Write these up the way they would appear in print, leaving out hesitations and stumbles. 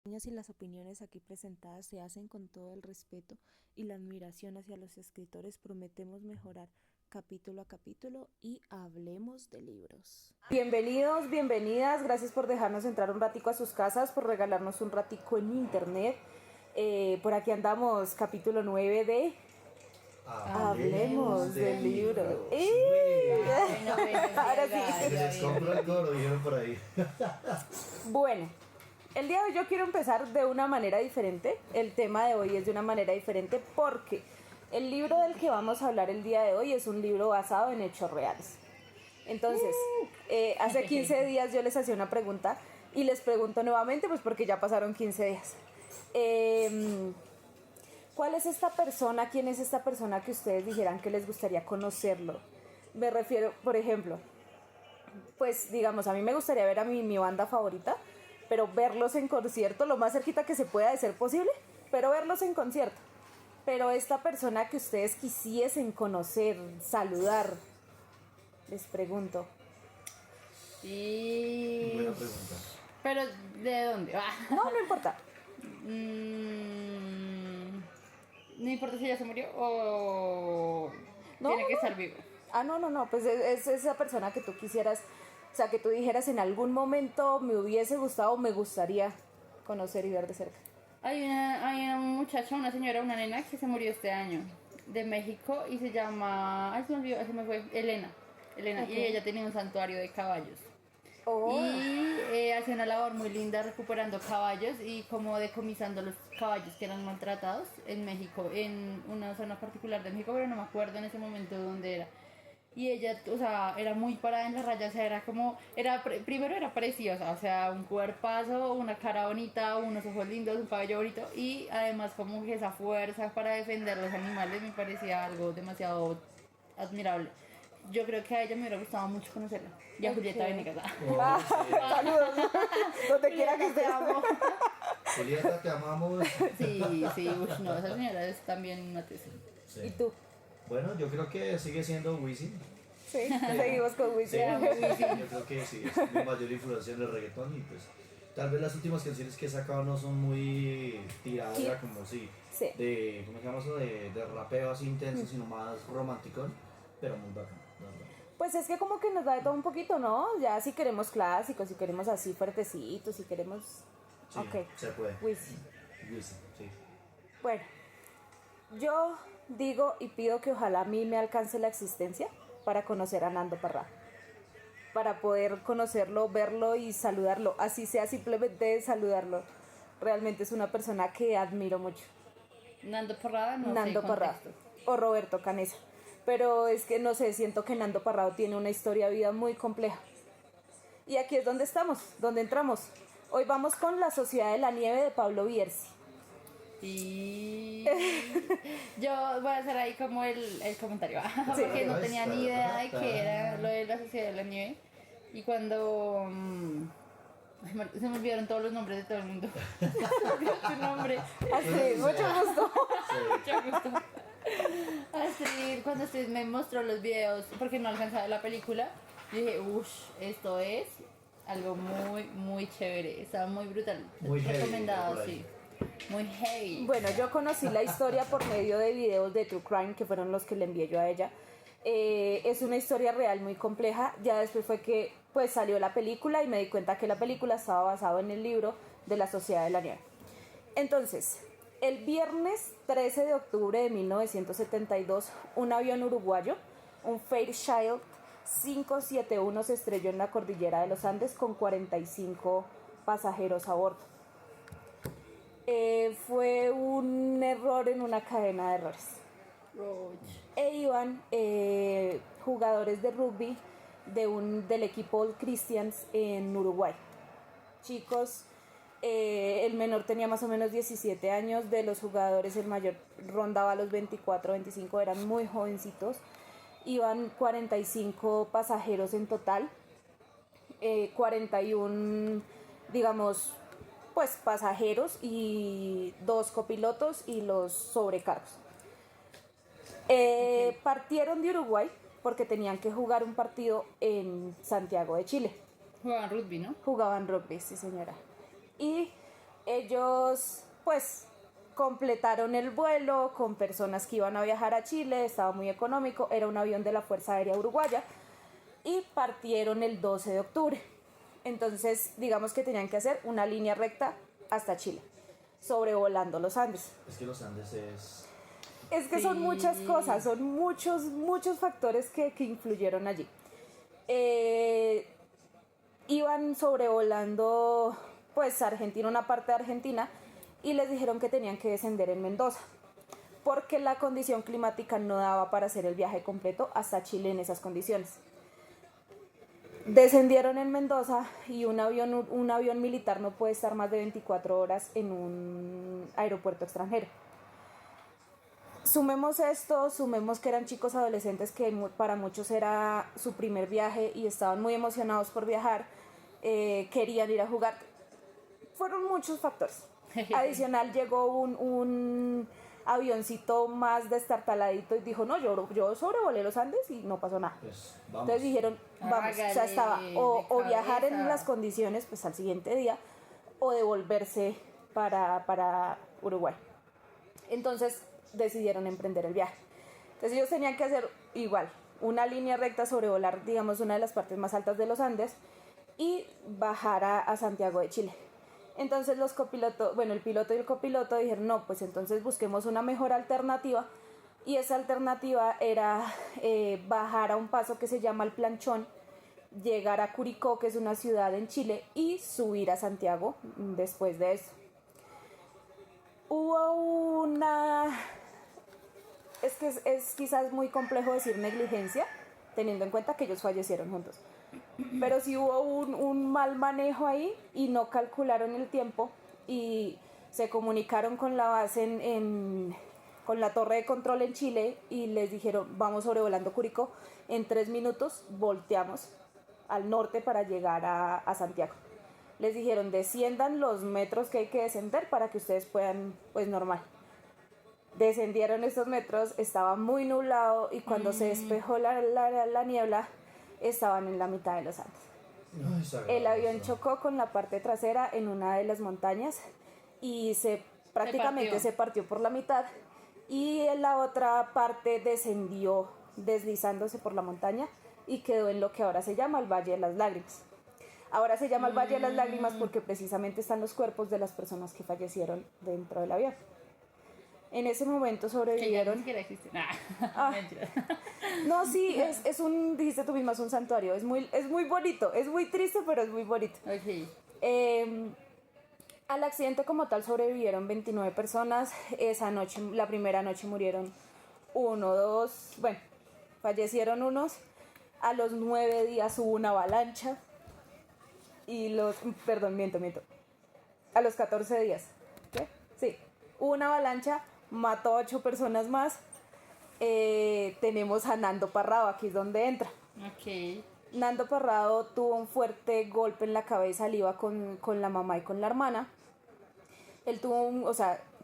Y las opiniones aquí presentadas se hacen con todo el respeto y la admiración hacia los escritores. Prometemos mejorar capítulo a capítulo y hablemos de libros. Bienvenidos, bienvenidas, gracias por dejarnos entrar un ratico a sus casas, por regalarnos un ratico en internet. Por aquí andamos, capítulo 9 de Hablemos de libros. Ahora sí. Les compro el coro, dijeron por ahí. Bueno, el día de hoy yo quiero empezar de una manera diferente. El tema de hoy es de una manera diferente porque el libro del que vamos a hablar el día de hoy es un libro basado en hechos reales. Entonces, hace 15 días yo les hacía una pregunta y les pregunto nuevamente, pues porque ya pasaron 15 días. ¿Cuál es esta persona? ¿Quién es esta persona que ustedes dijeran que les gustaría conocerlo? Me refiero, por ejemplo, pues digamos, a mí me gustaría ver a mi banda favorita, pero verlos en concierto lo más cerquita que se pueda de ser posible, pero verlos en concierto. Pero esta persona que ustedes quisiesen conocer, saludar, les pregunto. Buena pregunta. Pero, ¿de dónde? No, no importa. No importa si ya se murió o tiene que estar vivo. No, pues es esa persona que tú quisieras, o sea, que tú dijeras en algún momento me hubiese gustado, me gustaría conocer y ver de cerca. Hay una muchacha, una señora, una nena que se murió este año de México y se llama, ay, se me olvidó, se me fue, Elena. Ok. Y ella tenía un santuario de caballos. Oh, Y hacía una labor muy linda recuperando caballos y como decomisando los caballos que eran maltratados en México, en una zona particular de México, pero no me acuerdo en ese momento dónde era. Y ella, o sea, era muy parada en la raya, o sea, era como, primero era preciosa, o sea, un cuerpazo, una cara bonita, unos ojos lindos, un cabello bonito y además como que esa fuerza para defender los animales me parecía algo demasiado admirable. Yo creo que a ella me hubiera gustado mucho conocerla. Y a Julieta Venegas. saludos. Donde quiera que Te estés. amo. Julieta, te amamos. Sí, no, esa señora es también una tesis. Sí. ¿Y tú? Bueno, yo creo que sigue siendo Wisin. Sí, seguimos con Wisin. Yo creo que sí, es mi mayor influencia en el reggaetón y pues tal vez las últimas canciones que he sacado no son muy tiradas, Sí. como si Sí. de, ¿cómo se llama eso? De rapeo así intenso, sino más romántico, pero muy bacán, la verdad. Pues es que como que nos da de todo un poquito, ¿no? Ya si queremos clásicos, si queremos así fuertecitos, si queremos... Sí, Ok. se puede. Wisin. Wisin, sí. Bueno, yo digo y pido que ojalá a mí me alcance la existencia para conocer a Nando Parra. Para poder conocerlo, verlo y saludarlo. Así sea simplemente saludarlo. Realmente es una persona que admiro mucho. Nando Porrada, no Nando sé, Parra contexto. o Roberto Canesa. Pero es que no sé, siento que Nando Parrado tiene una historia de vida muy compleja. Y aquí es donde estamos, donde entramos. Hoy vamos con La Sociedad de la Nieve de Pablo Bierzi. Y yo voy a hacer ahí como el comentario, porque no Ahí tenía está. ni idea de qué era lo de la Sociedad de la Nieve. Y cuando se me olvidaron todos los nombres de todo el mundo. Tu nombre, Así, mucho gusto. mucho gusto. Cuando Astrid me mostró los videos, porque no alcanzaba la película, yo dije, uff, esto es algo muy, muy chévere, estaba muy brutal. Muy heavy, Recomendado, por ahí. sí. Muy heavy. Bueno, yo conocí la historia por medio de videos de True Crime, que fueron los que le envié yo a ella. Es una historia real muy compleja. Ya después fue que pues salió la película y me di cuenta que la película estaba basada en el libro de La Sociedad de la Nieve. Entonces, el viernes 13 de octubre de 1972, un avión uruguayo, un Fairchild 571, se estrelló en la cordillera de los Andes con 45 pasajeros a bordo. Fue un error en una cadena de errores. E iban jugadores de rugby del equipo All Christians en Uruguay. Chicos, el menor tenía más o menos 17 años, de los jugadores el mayor rondaba los 24, 25, eran muy jovencitos. Iban 45 pasajeros en total, 41, digamos, pues pasajeros y 2 copilotos y los sobrecargos. Partieron de Uruguay porque tenían que jugar un partido en Santiago de Chile. Jugaban rugby, ¿no? Jugaban rugby, sí señora. Y Ellos pues completaron el vuelo con personas que iban a viajar a Chile, estaba muy económico, era un avión de la Fuerza Aérea Uruguaya y partieron el 12 de octubre. Entonces, digamos que tenían que hacer una línea recta hasta Chile, sobrevolando los Andes. Es que los Andes es... Es que son Sí. muchas cosas, son muchos factores que influyeron allí. Iban sobrevolando pues Argentina, una parte de Argentina, y les dijeron que tenían que descender en Mendoza, porque la condición climática no daba para hacer el viaje completo hasta Chile en esas condiciones. Descendieron en Mendoza y un avión militar no puede estar más de 24 horas en un aeropuerto extranjero. Sumemos esto, sumemos que eran chicos adolescentes que para muchos era su primer viaje y estaban muy emocionados por viajar, querían ir a jugar. Fueron muchos factores. Adicional llegó un avioncito más destartaladito y dijo, no, yo sobrevolé los Andes y no pasó nada. Pues vamos. Entonces dijeron, vamos, o sea, estaba Hágale, o de viajar en cabeza. las condiciones pues al siguiente día o devolverse para Uruguay. Entonces decidieron emprender el viaje. Entonces ellos tenían que hacer igual, una línea recta, sobrevolar, digamos, una de las partes más altas de los Andes y bajar a Santiago de Chile. Entonces los copilotos, bueno, el piloto y el copiloto dijeron, no, pues entonces busquemos una mejor alternativa. Y esa alternativa era bajar a un paso que se llama El Planchón, llegar a Curicó, que es una ciudad en Chile, y subir a Santiago después de eso. Hubo una... Es que es quizás muy complejo decir negligencia, teniendo en cuenta que ellos fallecieron juntos. Pero sí hubo un mal manejo ahí y no calcularon el tiempo y se comunicaron con la base con la torre de control en Chile y les dijeron, vamos sobrevolando Curicó, en 3 minutos volteamos al norte para llegar a Santiago. Les dijeron, desciendan los metros que hay que descender para que ustedes puedan, pues normal. Descendieron estos metros, estaba muy nublado y cuando se despejó la niebla, estaban en la mitad de los Andes. Ay, sagrado, El avión eso. chocó con la parte trasera en una de las montañas y prácticamente se partió por la mitad y en la otra parte descendió deslizándose por la montaña y quedó en lo que ahora se llama el Valle de las Lágrimas. Ahora se llama el Valle de las Lágrimas porque precisamente están los cuerpos de las personas que fallecieron dentro del avión. En ese momento Que ya ni sobrevivieron. siquiera existe. Ah. Mentira. No, sí, dijiste tú misma, es un santuario. Es muy bonito, es muy triste, pero es muy bonito. Ok. Al accidente como tal sobrevivieron 29 personas. Esa noche, la primera noche murieron fallecieron unos. A los 9 días hubo una avalancha. Miento. A los 14 días. ¿Qué? Sí, hubo una avalancha, mató a 8 personas más. Tenemos a Nando Parrado, aquí es donde entra. Ok. Nando Parrado tuvo un fuerte golpe en la cabeza, él iba con la mamá y con la hermana. Él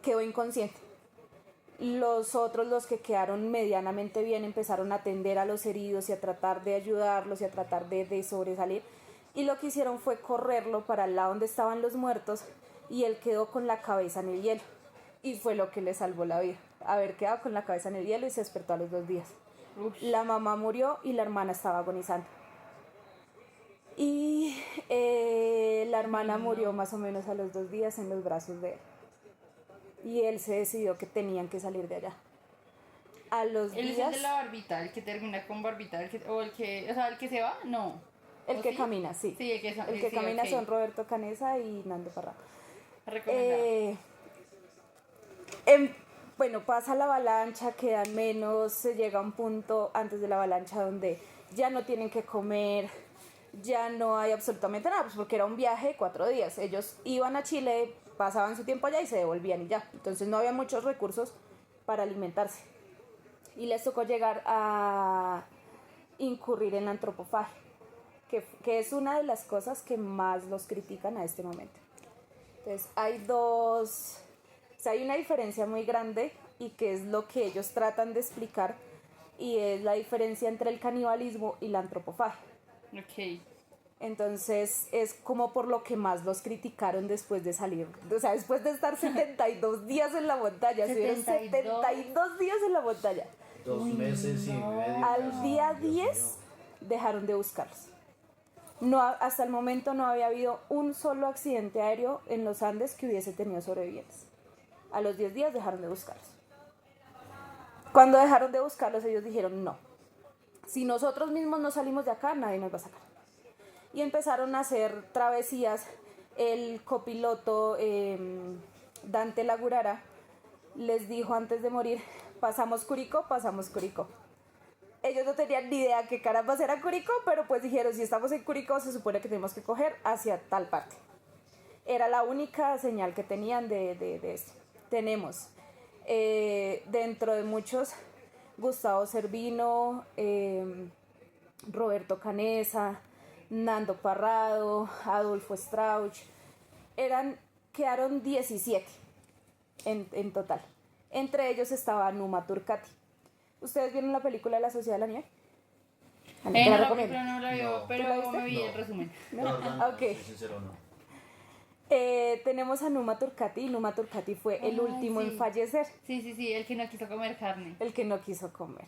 quedó inconsciente. Los otros, los que quedaron medianamente bien, empezaron a atender a los heridos y a tratar de ayudarlos y a tratar de sobresalir. Y lo que hicieron fue correrlo para el lado donde estaban los muertos y él quedó con la cabeza en el hielo. Y fue lo que le salvó la vida, haber quedado con la cabeza en el hielo y se despertó a los 2 días. Uf. La mamá murió y la hermana estaba agonizando. Y la hermana murió más o menos a los 2 días en los brazos de él. Y él se decidió que tenían que salir de allá. A los Él es el días, de la barbita, el que termina con barbita, el que se va, no. el ¿O que sí? camina, sí. Sí, el que El que camina ok. son Roberto Canesa y Nando Parrado. Recomendado. Bueno, pasa la avalancha, quedan menos, se llega a un punto antes de la avalancha donde ya no tienen que comer, ya no hay absolutamente nada, pues porque era un viaje de 4 días. Ellos iban a Chile, pasaban su tiempo allá y se devolvían y ya. Entonces no había muchos recursos para alimentarse. Y les tocó llegar a incurrir en la antropofagia, que es una de las cosas que más los critican a este momento. Entonces hay una diferencia muy grande y que es lo que ellos tratan de explicar y es la diferencia entre el canibalismo y la antropofagia. Ok. Entonces es como por lo que más los criticaron después de salir. O sea, después de estar 72 días en la montaña. Estuvieron 72 días en la montaña. 2 meses y medio. Al casi, día Dios 10 mío. dejaron de buscarlos. No, hasta el momento no había habido un solo accidente aéreo en los Andes que hubiese tenido sobrevivientes. A los 10 días dejaron de buscarlos. Cuando dejaron de buscarlos, ellos dijeron no. Si nosotros mismos no salimos de acá, nadie nos va a sacar. Y empezaron a hacer travesías. El copiloto Dante Lagurara les dijo antes de morir, pasamos Curicó. Ellos no tenían ni idea qué carambas era Curicó, pero pues dijeron, si estamos en Curicó, se supone que tenemos que coger hacia tal parte. Era la única señal que tenían de esto. Tenemos dentro de muchos, Gustavo Cervino, Roberto Canesa, Nando Parrado, Adolfo Strauch, quedaron 17 en total. Entre ellos estaba Numa Turcati. ¿Ustedes vieron la película de La Sociedad de la Nieve? No, Te la la recomiendo. película no la vio, No. ¿Tú la pero viste? me vi el No. resumen. La verdad, no, Ok. soy sincero, no. Tenemos a Numa Turcati, y Numa Turcati fue el Ay, último sí. en fallecer, Sí, el que no quiso comer carne. el que no quiso comer.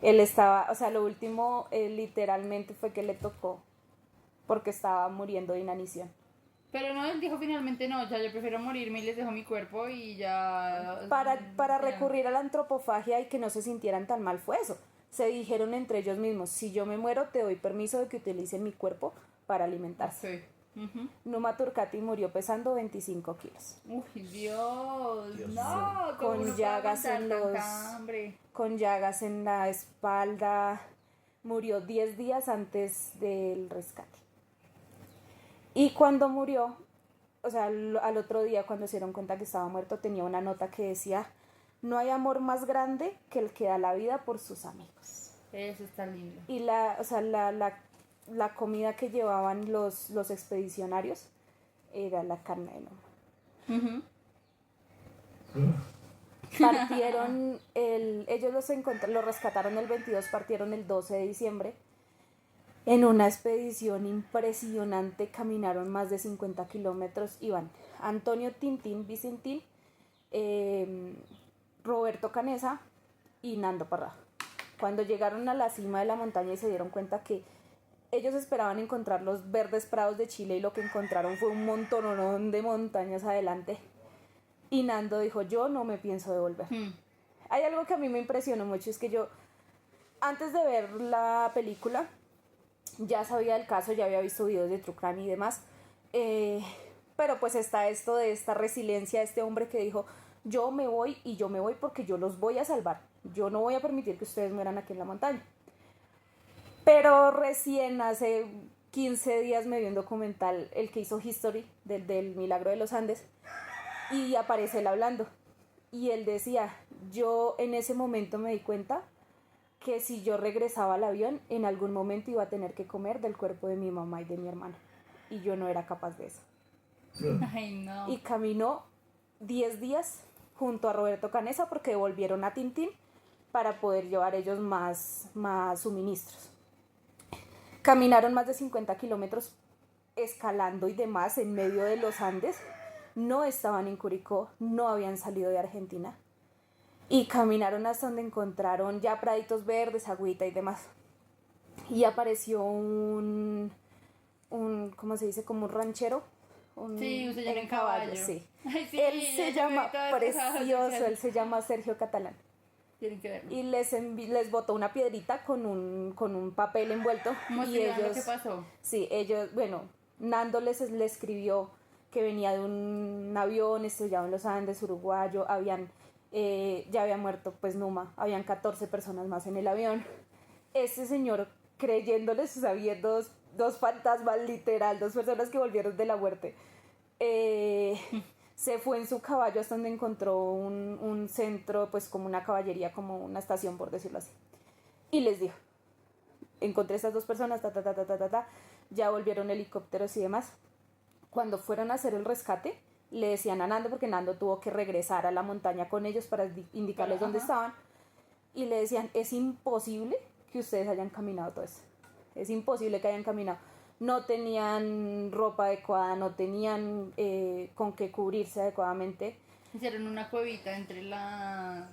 Él estaba, o sea, lo último literalmente fue que le tocó, porque estaba muriendo de inanición. Pero no, él dijo finalmente no, ya yo prefiero morirme y les dejo mi cuerpo y ya... Para ya. recurrir a la antropofagia y que no se sintieran tan mal fue eso. Se dijeron entre ellos mismos, si yo me muero te doy permiso de que utilicen mi cuerpo para alimentarse. Sí. Ujú. Numa Turcati murió pesando 25 kilos, Uy, Dios, Dios no, mío. ¿cómo Con uno puede llagas en aguantar los- tanta hambre? con llagas en la espalda. Murió 10 días antes del rescate. Y cuando murió, o sea, al otro día cuando se dieron cuenta que estaba muerto, tenía una nota que decía, no hay amor más grande que el que da la vida por sus amigos. Eso está lindo. Y la comida que llevaban los expedicionarios era la carne de Numa. Partieron, ellos los rescataron el 22, partieron el 12 de diciembre. En una expedición impresionante, caminaron más de 50 kilómetros. Iban Antonio Tintín Vicentín, Roberto Canesa y Nando Parrado. Cuando llegaron a la cima de la montaña y se dieron cuenta que ellos esperaban encontrar los verdes prados de Chile y lo que encontraron fue un montonón de montañas adelante. Y Nando dijo, yo no me pienso devolver. Hay algo que a mí me impresionó mucho, es que yo, antes de ver la película, ya sabía del caso, ya había visto videos de True Crime y demás, pero pues está esto de esta resiliencia de este hombre que dijo, yo me voy y yo me voy porque yo los voy a salvar, yo no voy a permitir que ustedes mueran aquí en la montaña. Pero recién hace 15 días me vi un documental, el que hizo History, del Milagro de los Andes, y aparece él hablando. Y él decía, yo en ese momento me di cuenta que si yo regresaba al avión, en algún momento iba a tener que comer del cuerpo de mi mamá y de mi hermana. Y yo no era capaz de eso. Ay, no. Y caminó 10 días junto a Roberto Canesa porque devolvieron a Tintín para poder llevar ellos más suministros. Caminaron más de 50 kilómetros escalando y demás en medio de los Andes. No estaban en Curicó, no habían salido de Argentina. Y caminaron hasta donde encontraron ya praditos verdes, agüita y demás. Y apareció un ¿cómo se dice? Como un ranchero. Sí, un señor en caballo. Sí. Ay, sí, Él ya se yo llama, vi todo eso. precioso, él se llama Sergio Catalán. Tienen que verlo. Y les botó una piedrita con un papel envuelto. ¿Cómo y se ellos, lo que pasó? Sí, ellos, bueno, Nando le escribió que venía de un avión estrellado en los Andes, uruguayo, ya había muerto pues Numa, habían 14 personas más en el avión. Ese señor creyéndoles, o sea, había dos fantasmas literal, dos personas que volvieron de la muerte. Se fue en su caballo hasta donde encontró un centro, pues como una caballería, como una estación por decirlo así. Y les dijo, encontré estas dos personas, ya volvieron helicópteros y demás. Cuando fueron a hacer el rescate, le decían a Nando, porque Nando tuvo que regresar a la montaña con ellos para indicarles dónde estaban, y le decían, es imposible que ustedes hayan caminado todo eso, es imposible que hayan caminado. no tenían ropa adecuada, no tenían con qué cubrirse adecuadamente. Hicieron una cuevita entre las...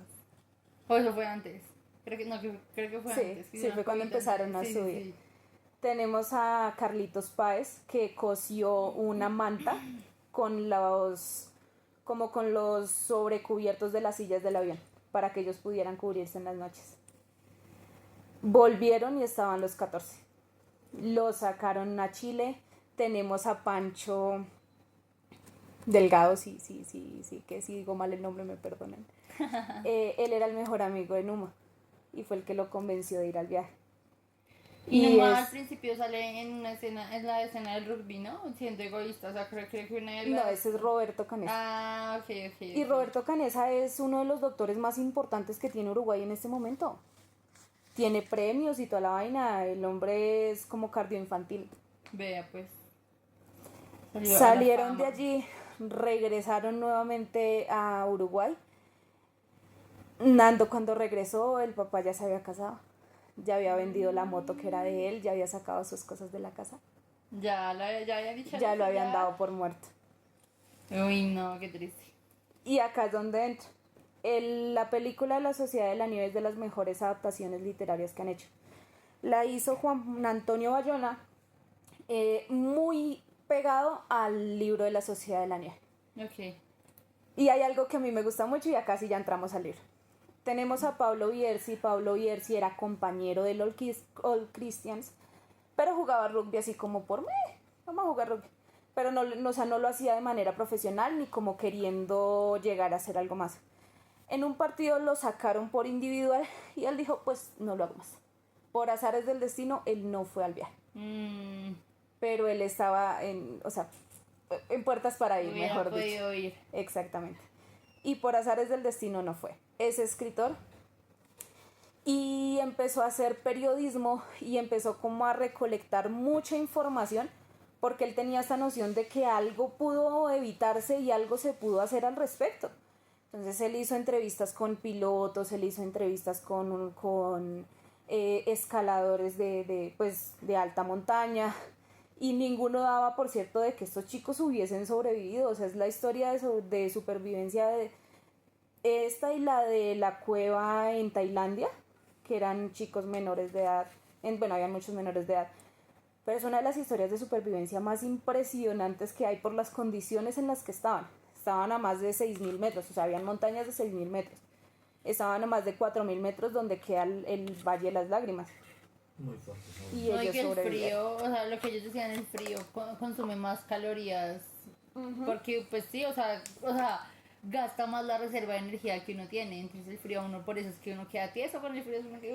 O eso fue antes. Creo que no, creo que fue Sí, antes. sí, fue cuando empezaron a subir. Sí. Tenemos a Carlitos Páez, que cosió una manta con con los sobrecubiertos de las sillas del avión, para que ellos pudieran cubrirse en las noches. Volvieron y estaban los 14. Lo sacaron a Chile. Tenemos a Pancho Delgado, sí, que si digo mal el nombre me perdonan. Él era el mejor amigo de Numa y fue el que lo convenció de ir al viaje. Y Numa al principio sale en una escena, es la escena del rugby, ¿no? Siendo egoísta, o sea, creo que una de las... No, ese es Roberto Canesa. Ah, ok. Y Roberto Canesa es uno de los doctores más importantes que tiene Uruguay en este momento. Tiene premios y toda la vaina. El hombre es como cardioinfantil. Vea, pues. Salieron de allí, regresaron nuevamente a Uruguay. Nando cuando regresó, el papá ya se había casado. Ya había vendido la moto que era de él, ya había sacado sus cosas de la casa. Ya había dicho. Ya lo habían dado por muerto. Uy, no, qué triste. Y acá es donde entra. La película La Sociedad de la Nieve es de las mejores adaptaciones literarias que han hecho. La hizo Juan Antonio Bayona, muy pegado al libro de La Sociedad de la Nieve. Ok. Y hay algo que a mí me gusta mucho y acá sí ya entramos al libro. Tenemos a Pablo Bierzi. Pablo Bierzi era compañero del All Christians, pero jugaba rugby así como por vamos a jugar rugby. Pero no lo hacía de manera profesional ni como queriendo llegar a hacer algo más. En un partido lo sacaron por individual y él dijo, pues no lo hago más. Por azares del destino, él no fue al viaje. Pero él estaba en puertas para ir, mejor dicho. Ir. Exactamente. Y por azares del destino no fue. Es escritor y empezó a hacer periodismo y empezó como a recolectar mucha información porque él tenía esta noción de que algo pudo evitarse y algo se pudo hacer al respecto. Entonces él hizo entrevistas con pilotos, él hizo entrevistas con escaladores de alta montaña y ninguno daba por cierto de que estos chicos hubiesen sobrevivido. O sea, es la historia de supervivencia de esta y la de la cueva en Tailandia, que eran chicos menores de edad, había muchos menores de edad, pero es una de las historias de supervivencia más impresionantes que hay por las condiciones en las que estaban a más de 6.000 metros, o sea, habían montañas de 6.000 metros, estaban a más de 4.000 metros donde queda el Valle de las Lágrimas. Muy fuerte. Y ellos que el sobrevivieron. frío, o sea, lo que ellos decían, el frío consume más calorías, porque pues sí, o sea, gasta más la reserva de energía que uno tiene, entonces el frío a uno, por eso es que uno queda tieso con el frío, es uno que...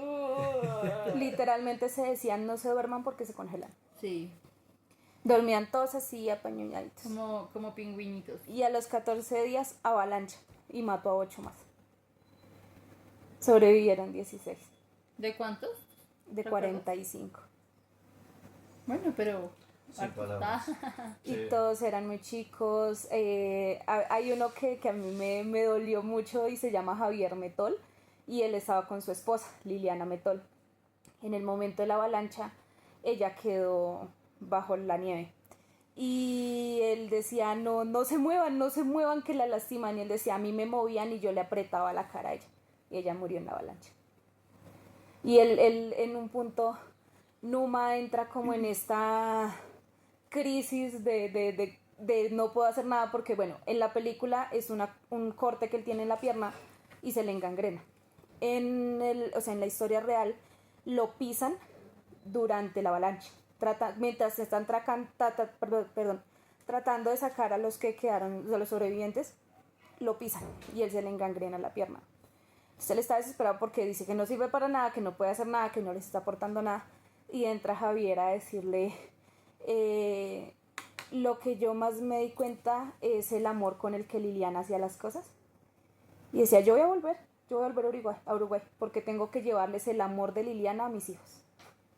Literalmente se decían no se duerman porque se congelan. Sí. Dormían todos así apañuñaditos. Como pingüinitos. Y a los 14 días avalancha y mató a 8 más. Sobrevivieron 16. ¿De cuántos? De 45. Bueno, pero... Sin palabras. Y Sí. todos eran muy chicos. Hay uno que a mí me dolió mucho y se llama Javier Metol. Y él estaba con su esposa, Liliana Metol. En el momento de la avalancha, ella quedó bajo la nieve. Y él decía, no se muevan que la lastiman. Y él decía, a mí me movían y yo le apretaba la cara a ella. Y ella murió en la avalancha. Y él en un punto, Numa entra como en esta crisis de no puedo hacer nada porque, bueno, en la película es un corte que él tiene en la pierna y se le engangrena. En la historia real lo pisan durante la avalancha. Mientras están tratando de sacar a los que quedaron, a los sobrevivientes, lo pisan y él se le engangrena la pierna. Entonces él está desesperado porque dice que no sirve para nada, que no puede hacer nada, que no les está aportando nada. Y entra Javier a decirle, lo que yo más me di cuenta es el amor con el que Liliana hacía las cosas. Y decía, yo voy a volver a Uruguay, porque tengo que llevarles el amor de Liliana a mis hijos.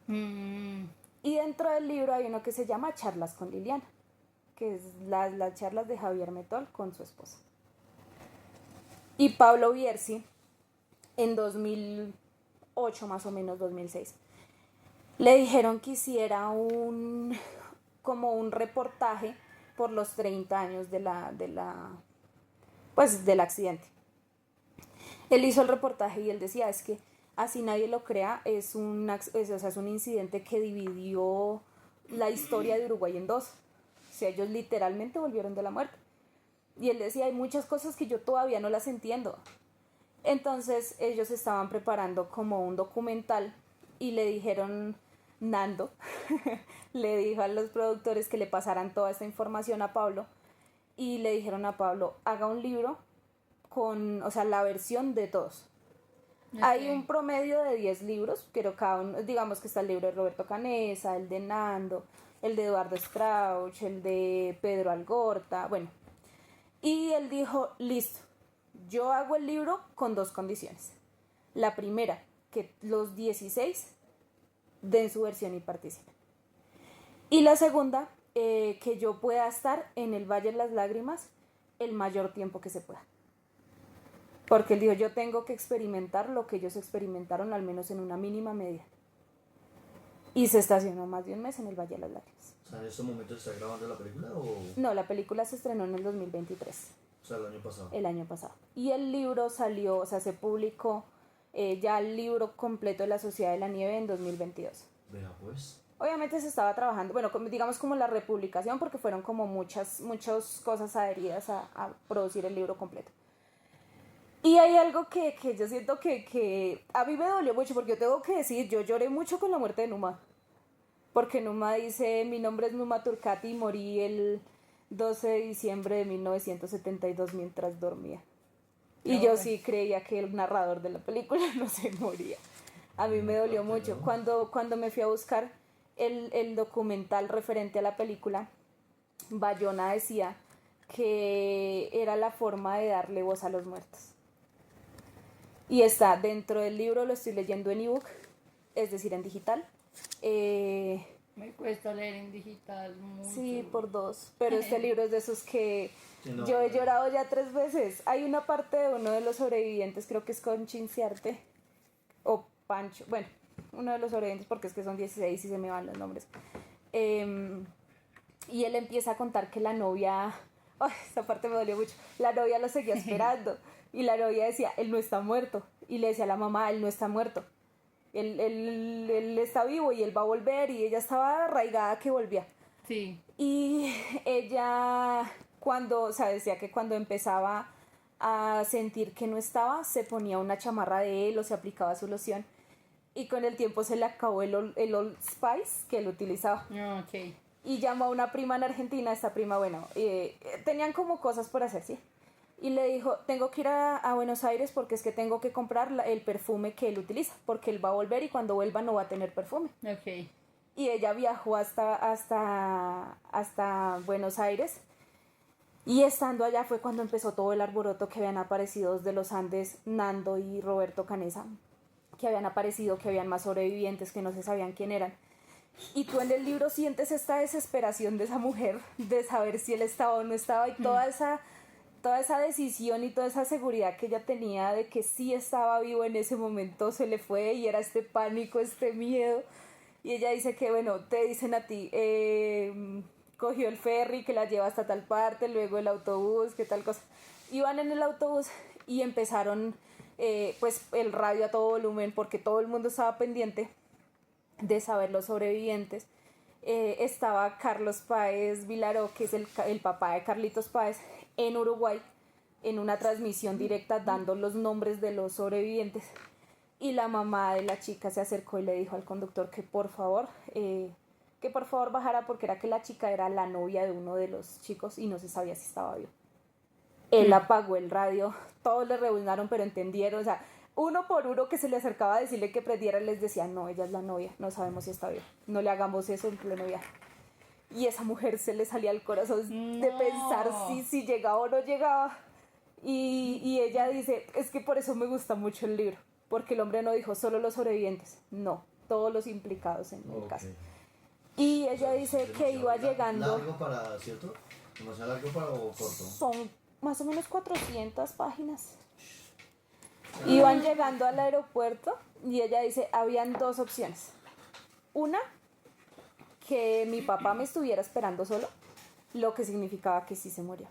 Y dentro del libro hay uno que se llama Charlas con Liliana, que es las charlas de Javier Metol con su esposa. Y Pablo Bierzi, en 2008 más o menos, 2006, le dijeron que hiciera como un reportaje por los 30 años pues, del accidente. Él hizo el reportaje y él decía, es que así nadie lo crea, es un incidente que dividió la historia de Uruguay en dos. O sea, ellos literalmente volvieron de la muerte. Y él decía, hay muchas cosas que yo todavía no las entiendo. Entonces ellos estaban preparando como un documental y le dijeron, Nando, le dijo a los productores que le pasaran toda esta información a Pablo y le dijeron a Pablo, haga un libro con, o sea, la versión de todos. Okay. Hay un promedio de 10 libros, pero cada uno, digamos que está el libro de Roberto Canessa, el de Nando, el de Eduardo Strauch, el de Pedro Algorta, bueno. Y él dijo, listo, yo hago el libro con 2 condiciones. La primera, que los 16 den su versión y participen. Y la segunda, que yo pueda estar en el Valle de las Lágrimas el mayor tiempo que se pueda. Porque él dijo, yo tengo que experimentar lo que ellos experimentaron, al menos en una mínima medida. Y se estacionó más de un mes en el Valle de las Lágrimas. O sea, ¿en estos momentos se está grabando la película o...? No, la película se estrenó en el 2023. O sea, el año pasado. El año pasado. Y el libro salió, o sea, se publicó ya el libro completo de La Sociedad de la Nieve en 2022. Vea pues. Obviamente se estaba trabajando, bueno, digamos como la republicación, porque fueron como muchas cosas adheridas a producir el libro completo. Y hay algo que yo siento que a mí me dolió mucho, porque yo tengo que decir, yo lloré mucho con la muerte de Numa. Porque Numa dice, mi nombre es Numa Turcati y morí el 12 de diciembre de 1972 mientras dormía. Y yo sí creía que el narrador de la película no se moría. A mí me dolió mucho. Cuando me fui a buscar el documental referente a la película, Bayona decía que era la forma de darle voz a los muertos. Y está dentro del libro, lo estoy leyendo en ebook, es decir, en digital. Me cuesta leer en digital mucho. Sí, por 2, pero este libro es de esos que Sí, no, yo he llorado ya 3 veces. Hay una parte de uno de los sobrevivientes, creo que es con Cinciarte, o Pancho, bueno, uno de los sobrevivientes, porque es que son 16 y se me van los nombres. Y él empieza a contar que la novia, esta parte me dolió mucho, la novia lo seguía esperando. Y la novia decía, él no está muerto. Y le decía a la mamá, él no está muerto. Él está vivo y él va a volver. Y ella estaba arraigada que volvía. Sí. Y ella, decía que cuando empezaba a sentir que no estaba, se ponía una chamarra de él o se aplicaba su loción. Y con el tiempo se le acabó el Old Spice que él utilizaba. Okay. Y llamó a una prima en Argentina. Esta prima, bueno, tenían como cosas por hacer, ¿sí? Y le dijo, tengo que ir a Buenos Aires porque es que tengo que comprar el perfume que él utiliza, porque él va a volver y cuando vuelva no va a tener perfume. Okay. Y ella viajó hasta Buenos Aires y estando allá fue cuando empezó todo el alboroto, que habían aparecido de los Andes, Nando y Roberto Canessa, que habían aparecido, que habían más sobrevivientes que no se sabían quién eran. Y tú en el libro sientes esta desesperación de esa mujer de saber si él estaba o no estaba y toda esa decisión y toda esa seguridad que ella tenía de que sí estaba vivo en ese momento se le fue y era este pánico, este miedo. Y ella dice que, bueno, te dicen a ti, cogió el ferry que la lleva hasta tal parte, luego el autobús, que tal cosa. Iban en el autobús y empezaron pues el radio a todo volumen porque todo el mundo estaba pendiente de saber los sobrevivientes. Estaba Carlos Páez Vilaró, que es el papá de Carlitos Páez, en Uruguay, en una transmisión directa dando los nombres de los sobrevivientes. Y la mamá de la chica se acercó y le dijo al conductor que por favor bajara, porque era que la chica era la novia de uno de los chicos y no se sabía si estaba vivo. Él apagó el radio, todos le rebuznaron, pero entendieron, o sea, uno por uno que se le acercaba a decirle que prendiera, les decía, no, ella es la novia, no sabemos si está viva, no le hagamos eso en pleno viaje. Y esa mujer se le salía el corazón de pensar si llegaba o no llegaba. Y ella dice, es que por eso me gusta mucho el libro, porque el hombre no dijo solo los sobrevivientes, no, todos los implicados en el caso. Y ella dice que iba llegando... ¿Largo para, cierto? ¿Demasiado largo para o corto? Son más o menos 400 páginas. Iban llegando al aeropuerto y ella dice, habían 2 opciones. Una, que mi papá me estuviera esperando solo, lo que significaba que sí se moría.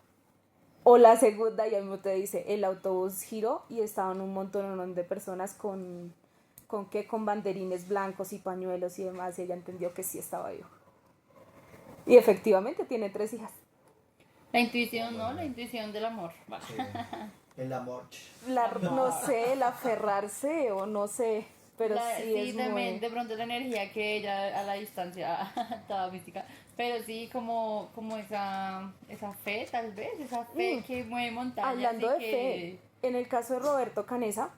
O la segunda, y a mí te dice, el autobús giró y estaban un montón de personas con banderines blancos y pañuelos y demás, y ella entendió que sí estaba vivo. Y efectivamente tiene 3 hijas. La intuición, ¿no? La intuición del amor. Sí. El amor. No sé, el aferrarse o no sé, pero sí es también muy... de pronto la energía que ella a la distancia, toda mística, pero sí como esa fe, tal vez, esa fe que mueve montañas. Hablando y de que... fe, en el caso de Roberto Canesa,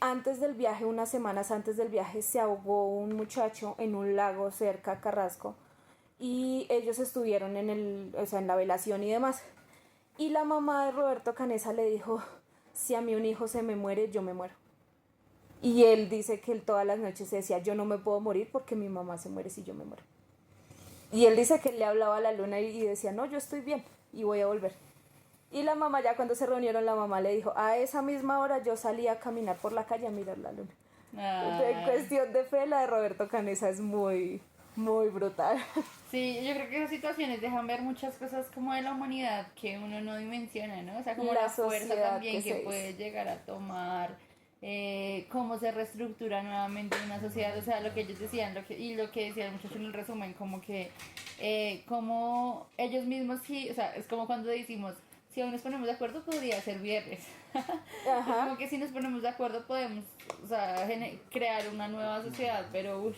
antes del viaje, unas semanas antes del viaje, se ahogó un muchacho en un lago cerca a Carrasco y ellos estuvieron en la velación y demás. Y la mamá de Roberto Canesa le dijo, si a mí un hijo se me muere, yo me muero. Y él dice que él todas las noches se decía, yo no me puedo morir porque mi mamá se muere si yo me muero. Y él dice que él le hablaba a la luna y decía, no, yo estoy bien y voy a volver. Y la mamá, ya cuando se reunieron, la mamá le dijo, a esa misma hora yo salí a caminar por la calle a mirar la luna. En cuestión de fe, la de Roberto Canesa es muy, muy brutal. Sí, yo creo que esas situaciones dejan ver muchas cosas como de la humanidad que uno no dimensiona, ¿no? O sea, como la fuerza también que puede llegar a tomar, cómo se reestructura nuevamente una sociedad, o sea, lo que ellos decían, y lo que decían muchos en el resumen, como que, como ellos mismos sí, o sea, es como cuando decimos, si aún nos ponemos de acuerdo podría ser viernes. Ajá. Como que si nos ponemos de acuerdo podemos, o sea, crear una nueva sociedad, pero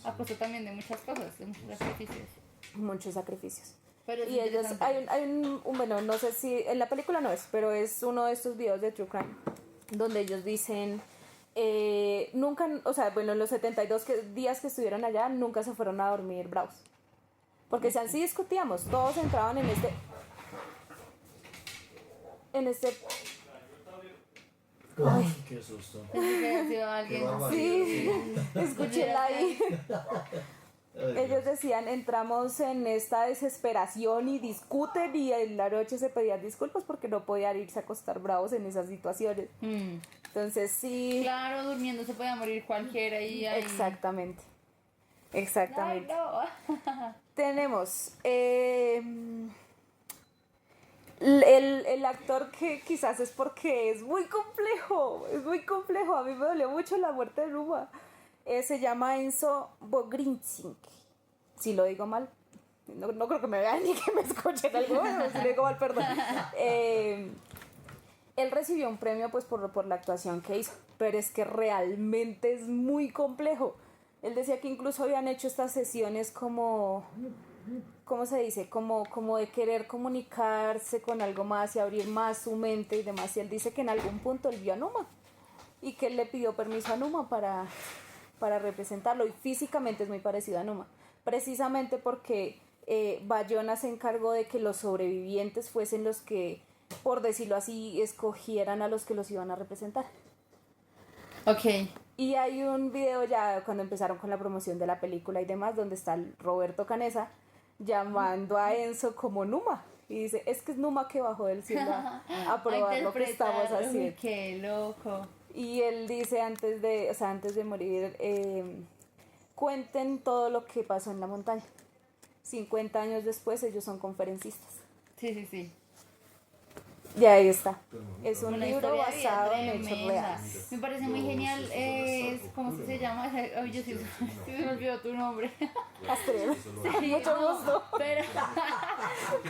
a costa también de muchas cosas, de muchos sacrificios. Muchos sacrificios. Pero Y ellos, hay bueno, no sé si en la película no es, pero es uno de estos videos de True Crime, donde ellos dicen, nunca, o sea, bueno, en los 72 días que estuvieron allá, nunca se fueron a dormir bravos. Porque si así discutíamos, todos entraban en este... Ay, qué susto. Alguien. Sí, escuché la ahí. Ellos decían, entramos en esta desesperación y discuten y en la noche se pedían disculpas porque no podían irse a acostar bravos en esas situaciones. Entonces sí. Claro, durmiendo se podía morir cualquiera y ahí... Exactamente. Ay, no. Tenemos el actor que quizás es porque es muy complejo, a mí me dolió mucho la muerte de Numa. Se llama Enzo Bogrinchik, si lo digo mal, no creo que me vean ni que me escuchen algo, si lo digo mal, perdón. Él recibió un premio pues por la actuación que hizo, pero es que realmente es muy complejo. Él decía que incluso habían hecho estas sesiones como... ¿cómo se dice? Como de querer comunicarse con algo más y abrir más su mente y demás. Y él dice que en algún punto él vio a Numa y que él le pidió permiso a Numa para representarlo. Y físicamente es muy parecido a Numa. Precisamente porque Bayona se encargó de que los sobrevivientes fuesen los que, por decirlo así, escogieran a los que los iban a representar. Ok. Y hay un video ya cuando empezaron con la promoción de la película y demás, donde está Roberto Canesa llamando a Enzo como Numa. Y dice, es que es Numa que bajó del cielo a probar lo que estamos haciendo. Uy, qué loco. Y él dice antes de morir, cuenten todo lo que pasó en la montaña. 50 años después ellos son conferencistas. Sí. Y ahí está. Es un Una libro historia de vida basado en hechos tremenda. reales. Me parece muy genial. ¿Cómo se llama? Ay, yo sí se me olvidó tu nombre. Astrid. Sí, Mucho gusto. Pero,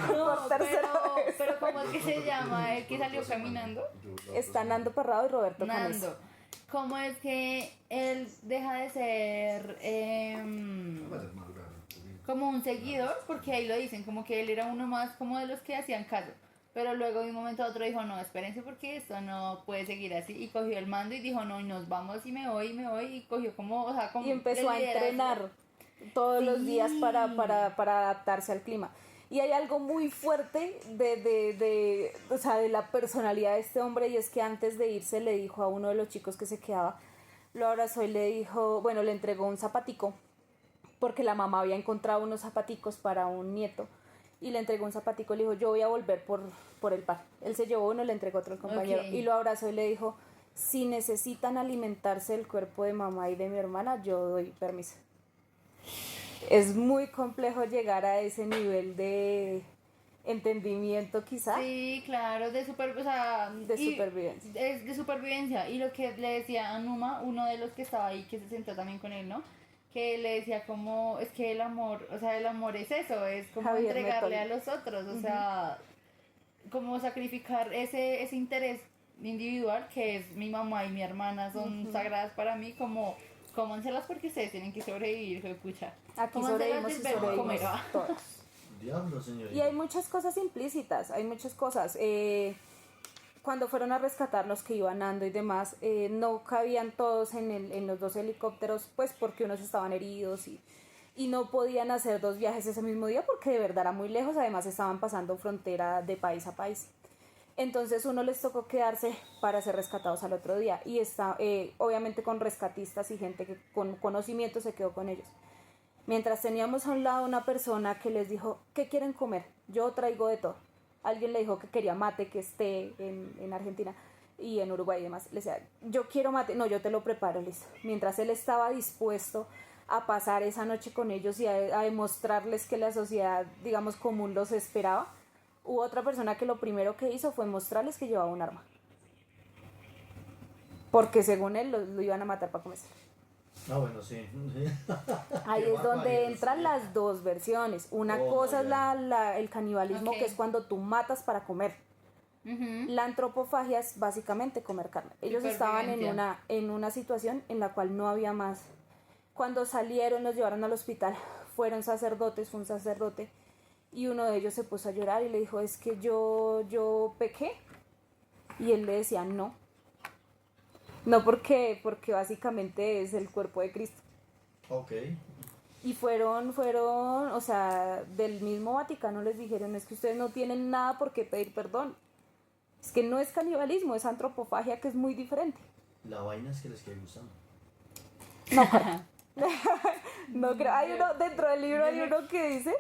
Por tercera vez. pero ¿cómo es que se llama? El que salió caminando. Está Nando Parrado y Roberto Canesa. Nando. ¿Cómo es que él deja de ser como un seguidor? Porque ahí lo dicen, como que él era uno más como de los que hacían caso. Pero luego de un momento a otro dijo, no, espérense porque esto no puede seguir así. Y cogió el mando y dijo, no, nos vamos y me voy. Y cogió como, o sea, como... Y empezó a entrenar todos los días para adaptarse al clima. Y hay algo muy fuerte de la personalidad de este hombre, y es que antes de irse le dijo a uno de los chicos que se quedaba, lo abrazó y le dijo, bueno, le entregó un zapatico, porque la mamá había encontrado unos zapaticos para un nieto, y le entregó un zapatico y le dijo, yo voy a volver por el pan. Él se llevó uno, le entregó otro al compañero, y lo abrazó y le dijo, si necesitan alimentarse del cuerpo de mamá y de mi hermana, yo doy permiso. es muy complejo llegar a ese nivel de entendimiento quizá. Sí, claro, de o sea, De supervivencia. De supervivencia. Y lo que le decía a Numa, uno de los que estaba ahí, que se sentó también con él, ¿no? Que le decía como, es que el amor, o sea, el amor es eso, es como Javier entregarle Metol. a los otros, o sea, como sacrificar ese interés individual que es mi mamá y mi hermana son sagradas para mí, como cómanselas porque ustedes tienen que sobrevivir, pucha. Aquí Cómanselas sobrevivimos y del verbo sobrevivimos comer, ¿va? todos. Diablo, señorita. Y hay muchas cosas implícitas, hay muchas cosas. Cuando fueron a rescatar los que iban andando y demás, no cabían todos en los 2 helicópteros, pues porque unos estaban heridos y no podían hacer 2 viajes ese mismo día porque de verdad era muy lejos, además estaban pasando frontera de país a país. Entonces uno les tocó quedarse para ser rescatados al otro día y obviamente con rescatistas y gente que con conocimiento se quedó con ellos. Mientras teníamos a un lado una persona que les dijo, ¿qué quieren comer? Yo traigo de todo. Alguien le dijo que quería mate, que esté en Argentina y en Uruguay y demás. Le decía, yo quiero mate, no, yo te lo preparo, listo. Mientras él estaba dispuesto a pasar esa noche con ellos y a demostrarles que la sociedad, digamos, común los esperaba, hubo otra persona que lo primero que hizo fue mostrarles que llevaba un arma. Porque según él lo iban a matar para comerse. Ah, bueno, sí. Ahí Qué es donde barbaridad, entran sí. las dos versiones. Una Oh, cosa es ya. el canibalismo, Ok. que es cuando tú matas para comer. Ujú. La antropofagia es básicamente comer carne. Ellos estaban Supervivencia. en una situación en la cual no había más. Cuando salieron, los llevaron al hospital, fueron sacerdotes, fue un sacerdote, y uno de ellos se puso a llorar y le dijo, es que yo pequé. Y él le decía, no. No porque básicamente es el cuerpo de Cristo. Ok. Y fueron, o sea, del mismo Vaticano les dijeron, es que ustedes no tienen nada por qué pedir perdón. Es que no es canibalismo, es antropofagia, que es muy diferente. La vaina es que les quede gustando. No creo, hay uno, dentro del libro hay uno que dice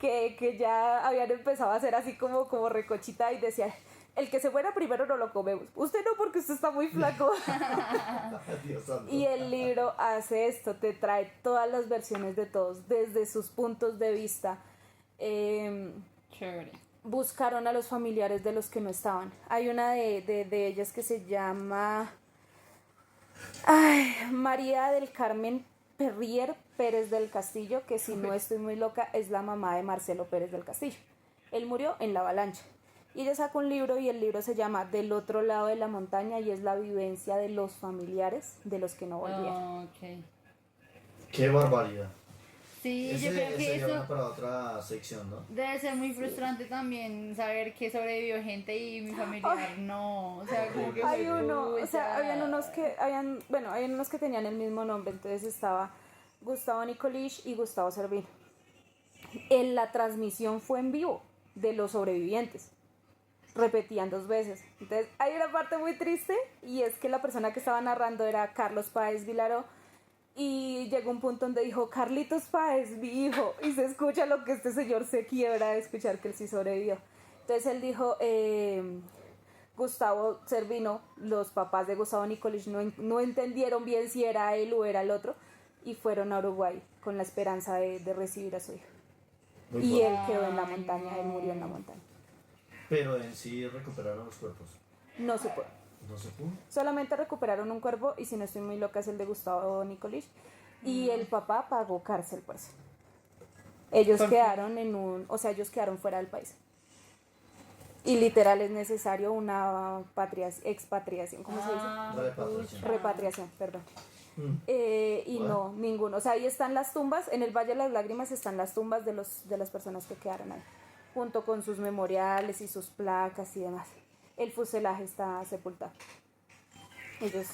que ya habían empezado a hacer así como recochita y decía, el que se muera primero no lo comemos. Usted no, porque usted está muy flaco. Dios santo. Y el libro hace esto, te trae todas las versiones de todos, desde sus puntos de vista. Chévere. Buscaron a los familiares de los que no estaban. Hay una de ellas que se llama María del Carmen Perrier Pérez del Castillo, que si no estoy muy loca es la mamá de Marcelo Pérez del Castillo. Él murió en la avalancha. Y ella sacó un libro y el libro se llama Del otro lado de la montaña y es la vivencia de los familiares de los que no volvieron. Ok. Qué barbaridad. Sí, Ese yo creo que sería eso uno para otra sección, ¿no? debe ser muy frustrante también saber que sobrevivió gente y mi familiar no. O sea, como que Hay fue uno, o sea, pucha. habían unos que tenían el mismo nombre, entonces estaba Gustavo Nicolich y Gustavo Servín. La transmisión fue en vivo de los sobrevivientes. Repetían 2 veces. Entonces, hay una parte muy triste y es que la persona que estaba narrando era Carlos Páez Vilaró y llegó un punto donde dijo, Carlitos Páez, mi hijo, y se escucha lo que este señor se quiebra de escuchar que él sí sobrevivió. Entonces él dijo, Gustavo Servino, los papás de Gustavo Nicolich no entendieron bien si era él o era el otro y fueron a Uruguay con la esperanza de recibir a su hijo. Muy Y fuerte. él quedó en la montaña, él murió en la montaña. Pero en sí recuperaron los cuerpos. No se puede. No se pudo. Solamente recuperaron un cuerpo y si no estoy muy loca es el de Gustavo Nicolich y el papá pagó cárcel por eso. Ellos ¿Por qué? quedaron ellos quedaron fuera del país. Y literal es necesario una expatriación, ¿cómo se dice? Repatriación. Repatriación, perdón. Mm. Y no, ninguno. O sea, ahí están las tumbas, en el Valle de las Lágrimas están las tumbas de las personas que quedaron ahí, junto con sus memoriales y sus placas y demás. El fuselaje está sepultado.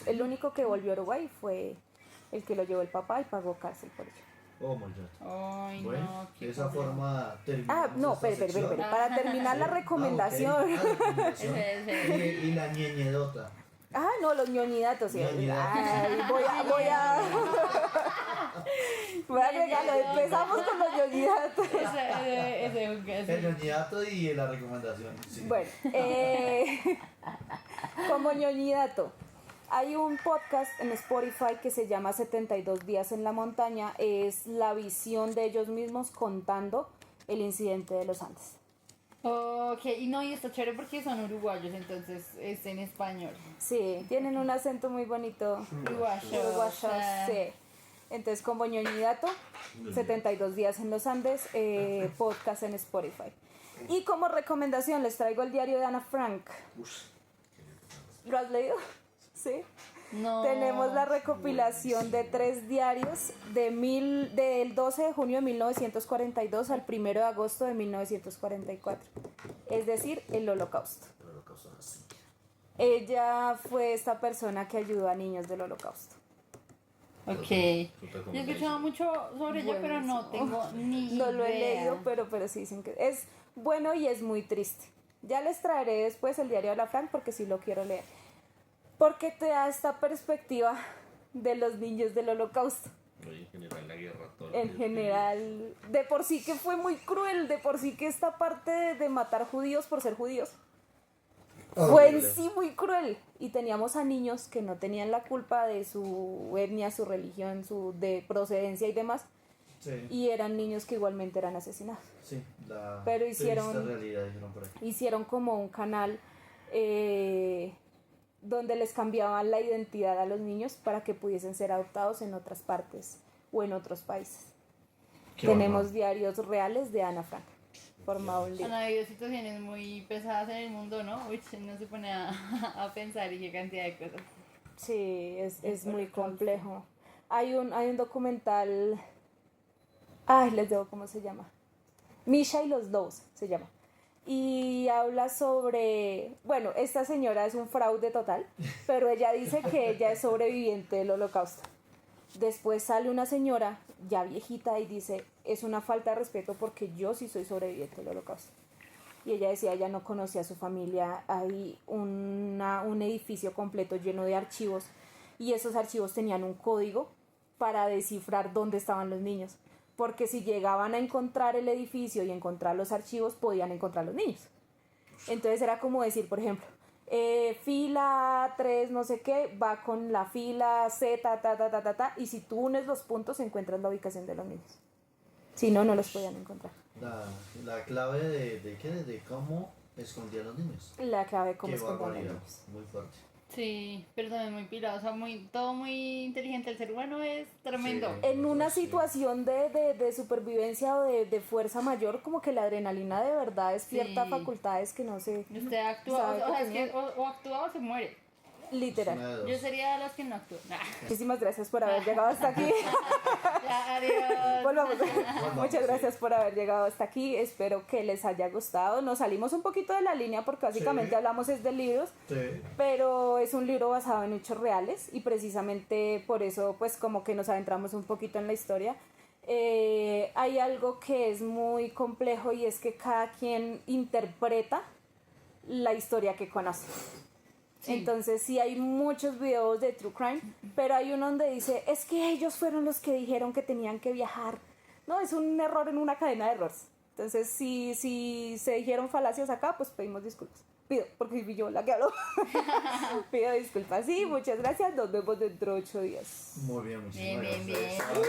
El único que volvió a Uruguay fue el que lo llevó el papá y pagó cárcel por ello. Oh my God. Ay, Bueno, no, de qué esa problema. forma terminamos No, esta sección. para terminar la recomendación. Ah, ok. Recomendación. Ese. Y la ñeñedota. No, los ñoñidatos. Sí. Ñoñidatos. Ay, voy a agregarlo. Empezamos con los ñoñidatos. Ese. El ñoñidato y la recomendación. Sí. Bueno, como ñoñidato, Hay un podcast en Spotify que se llama 72 días en la montaña. Es la visión de ellos mismos contando el incidente de los Andes. Ok, y no, y está chévere porque son uruguayos, entonces es en español. Sí, tienen un acento muy bonito. Uruguayo. Uruguayos, sí. Entonces, como ñoñi dato, 72 días en los Andes, podcast en Spotify. Y como recomendación les traigo el diario de Ana Frank. ¿Lo has leído? Sí. No. Tenemos la recopilación de 3 diarios del 12 de junio de 1942 al 1 de agosto de 1944. Es decir, el Holocausto. Ella fue esta persona que ayudó a niños del Holocausto. Ok. Yo he escuchado mucho sobre ella, pero no tengo ni idea. No lo he leído, pero sí dicen que es bueno y es muy triste. Ya les traeré después el diario de Ana Frank porque sí lo quiero leer. Porque te da esta perspectiva de los niños del Holocausto. En general la guerra, todo lo En que- general, de por sí que fue muy cruel, de por sí que esta parte de matar judíos por ser judíos fue en sí muy cruel. Y teníamos a niños que no tenían la culpa de su etnia, su religión, su de procedencia y demás. Sí, Y eran niños que igualmente eran asesinados. sí, la Pero hicieron- triste realidad, dijeron por ahí. Hicieron como un canal donde les cambiaban la identidad a los niños para que pudiesen ser adoptados en otras partes o en otros países. Qué Tenemos bárbaro. diarios reales de Ana Frank, formado un libro. Han habido situaciones muy pesadas en el mundo, ¿no? Uy, no se pone a pensar y qué cantidad de cosas. Sí, es muy Holocausto. complejo. Hay un documental, ay, les digo cómo se llama. Misha y los Lobos se llama. Y habla sobre, bueno, esta señora es un fraude total, pero ella dice que ella es sobreviviente del Holocausto. Después sale una señora ya viejita y dice, es una falta de respeto porque yo sí soy sobreviviente del Holocausto. Y ella decía, ella no conocía a su familia, hay un edificio completo lleno de archivos y esos archivos tenían un código para descifrar dónde estaban los niños. Porque si llegaban a encontrar el edificio y encontrar los archivos, podían encontrar los niños. Entonces era como decir, por ejemplo, fila 3 no sé qué, va con la fila Z, y si tú unes los puntos encuentras la ubicación de los niños. Si no, no los podían encontrar. La clave de qué, de cómo escondían los niños. La clave de cómo Qué esconder a los barbaridad, niños. muy fuerte. Sí, pero también muy pilado, o sea, todo muy inteligente. El ser humano es tremendo. Sí. En una Sí. situación de supervivencia o de fuerza mayor, como que la adrenalina de verdad despierta Sí. facultades que no se... Usted actúa, sabe o sea, es cómo- que o actúa o se muere. Literal. Una de dos. Yo sería de las que no actúan. Muchísimas gracias por haber llegado hasta aquí. Ya, adiós. Volvamos. Muchas gracias por haber llegado hasta aquí. Espero que les haya gustado. Nos salimos un poquito de la línea porque básicamente Sí. hablamos es de libros, Sí. pero es un libro basado en hechos reales y precisamente por eso pues como que nos adentramos un poquito en la historia. Hay algo que es muy complejo y es que cada quien interpreta la historia que conoce. Sí. Entonces sí hay muchos videos de True Crime, pero hay uno donde dice, es que ellos fueron los que dijeron que tenían que viajar. No, es un error en una cadena de errores. Entonces si se dijeron falacias acá, pues pedimos disculpas. Pido, porque fui yo la que habló. Pido disculpas. Sí, muchas gracias. Nos vemos dentro de 8 días. Muy bien, muchísimas Bien, bien, gracias. bien.